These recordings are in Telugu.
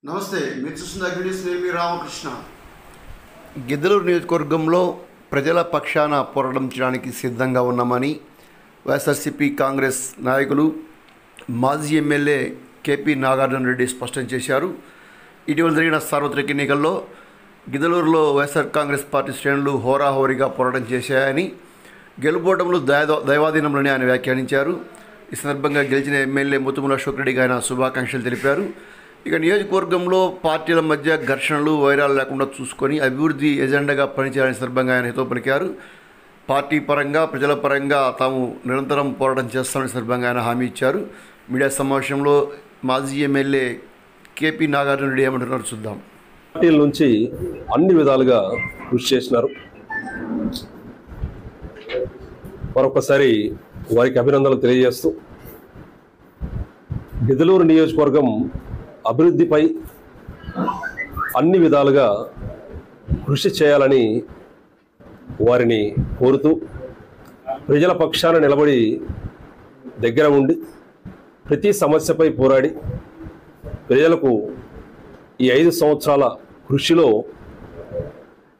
నమస్తే, మీరు చూస్తున్న అగ్నిస్ నేమి రామకృష్ణ. గిద్దలూరు నియోజకవర్గంలో ప్రజల పక్షాన పోరాటం చేయడానికి సిద్ధంగా ఉన్నామని వైఎస్ఆర్సీపీ కాంగ్రెస్ నాయకులు మాజీ ఎమ్మెల్యే కేపీ నాగార్జున రెడ్డి స్పష్టం చేశారు. ఇటీవల జరిగిన సార్వత్రిక ఎన్నికల్లో గిద్దలూరులో వైఎస్ఆర్ కాంగ్రెస్ పార్టీ శ్రేణులు హోరాహోరీగా పోరాటం చేశాయని, గెలుపోవడంలో దైవాధీనంలోనే ఆయన వ్యాఖ్యానించారు. ఈ సందర్భంగా గెలిచిన ఎమ్మెల్యే ముత్తుముల అశోక్ రెడ్డికి ఆయన శుభాకాంక్షలు తెలిపారు. ఇక నియోజకవర్గంలో పార్టీల మధ్య ఘర్షణలు, వైరాలు లేకుండా చూసుకొని అభివృద్ధి ఎజెండాగా పనిచేయాలని సందర్భంగా ఆయన హితవు పలికారు. పార్టీ పరంగా, ప్రజల పరంగా తాము నిరంతరం పోరాటం చేస్తామని సందర్భంగా ఆయన హామీ ఇచ్చారు. మీడియా సమావేశంలో మాజీ ఎమ్మెల్యే కేపీ నాగార్జున రెడ్డి ఏమంటున్నారు చూద్దాం. పార్టీల నుంచి అన్ని విధాలుగా కృషి చేసినారు. మరొకసారి వారికి అభినందనలు తెలియజేస్తూ, గిద్దలూరు నియోజకవర్గం అభివృద్ధిపై అన్ని విధాలుగా కృషి చేయాలని వారిని కోరుతూ, ప్రజల పక్షాన నిలబడి దగ్గర ఉండి ప్రతి సమస్యపై పోరాడి ప్రజలకు ఈ 5 సంవత్సరాల కృషిలో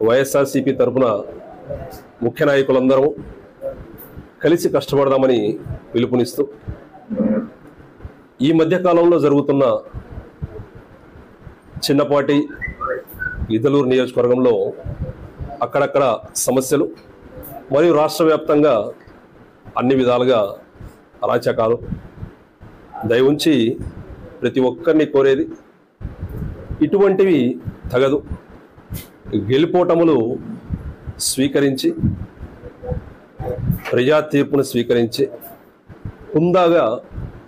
వైఎస్ఆర్సీపీ తరఫున ముఖ్య నాయకులందరూ కలిసి కష్టపడదామని పిలుపునిస్తూ, ఈ మధ్యకాలంలో జరుగుతున్న చిన్నపాటి గిద్దలూరు నియోజకవర్గంలో అక్కడక్కడ సమస్యలు మరియు రాష్ట్ర వ్యాప్తంగా అన్ని విధాలుగా అరాచకాలు దయవుంచి ప్రతి ఒక్కరిని కోరేది, ఇటువంటివి తగదు. గెలుపోటములు స్వీకరించి, ప్రజా తీర్పును స్వీకరించి హుందాగా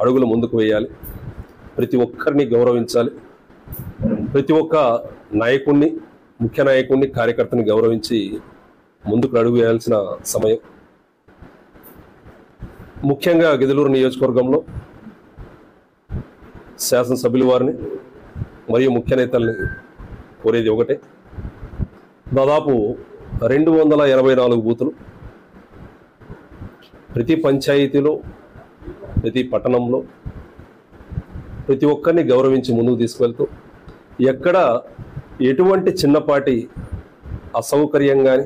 అడుగులు ముందుకు వేయాలి. ప్రతి ఒక్కరిని గౌరవించాలి. ప్రతి ఒక్క నాయకుడిని, ముఖ్య నాయకుడిని, కార్యకర్తని గౌరవించి ముందుకు అడుగు వేయాల్సిన సమయం. ముఖ్యంగా గిద్దలూరు నియోజకవర్గంలో శాసనసభ్యుల వారిని మరియు ముఖ్య నేతల్ని కోరేది ఒకటే, దాదాపు 284 బూతులు ప్రతి పంచాయతీలో, ప్రతి పట్టణంలో ప్రతి ఒక్కరిని గౌరవించి ముందుకు తీసుకువెళ్తూ, ఎక్కడ ఎటువంటి చిన్నపాటి అసౌకర్యం కానీ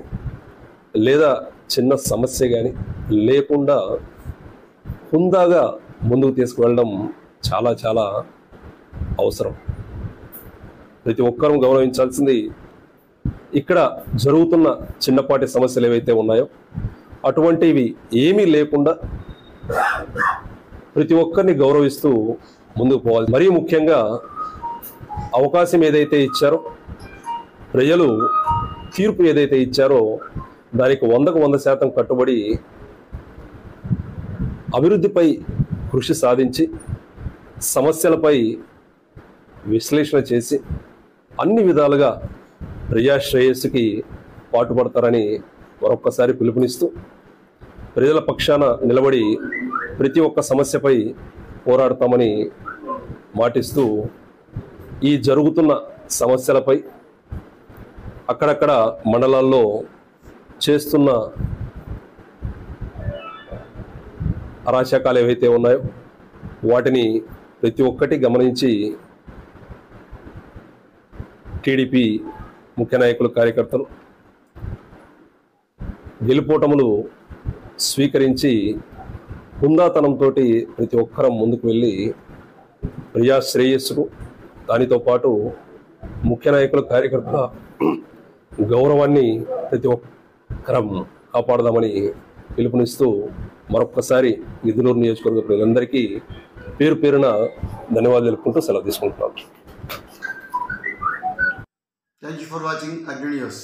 లేదా చిన్న సమస్య కానీ లేకుండా హుందాగా ముందుకు తీసుకువెళ్ళడం చాలా చాలా అవసరం. ప్రతి ఒక్కరూ గౌరవించాల్సింది, ఇక్కడ జరుగుతున్న చిన్నపాటి సమస్యలు ఏవైతే ఉన్నాయో అటువంటివి ఏమీ లేకుండా ప్రతి ఒక్కరిని గౌరవిస్తూ ముందుకు పోవాలి. మరీ ముఖ్యంగా అవకాశం ఏదైతే ఇచ్చారో, ప్రజలు తీర్పు ఏదైతే ఇచ్చారో దానికి 100కు 100% కట్టుబడి అభివృద్ధిపై కృషి సాధించి, సమస్యలపై విశ్లేషణ చేసి అన్ని విధాలుగా ప్రజా శ్రేయస్సుకి పాటుపడతారని మరొక్కసారి పిలుపునిస్తూ, ప్రజల పక్షాన నిలబడి ప్రతి ఒక్క సమస్యపై పోరాడతామని మాటిస్తూ, ఈ జరుగుతున్న సమస్యలపై అక్కడక్కడ మండలాల్లో చేస్తున్న అరాచకాలు ఏవైతే ఉన్నాయో వాటిని ప్రతి ఒక్కటి గమనించి టీడీపీ ముఖ్య నాయకులు, కార్యకర్తలు గెలుపోటములు స్వీకరించి హుందాతనంతో ప్రతి ఒక్కరం ముందుకు వెళ్ళి ప్రజా శ్రేయస్సుకు, దానితో పాటు ముఖ్య నాయకుల, కార్యకర్తల గౌరవాన్ని ప్రతి ఒక్కరం కాపాడదామని పిలుపునిస్తూ, మరొక్కసారి గిద్దలూరు నియోజకవర్గ ప్రజలందరికీ పేరు పేరున ధన్యవాదాలు తెలుపుకుంటూ సెలవు తీసుకుంటున్నాను. థ్యాంక్ యూ ఫర్ వాచింగ్ అగ్ని న్యూస్.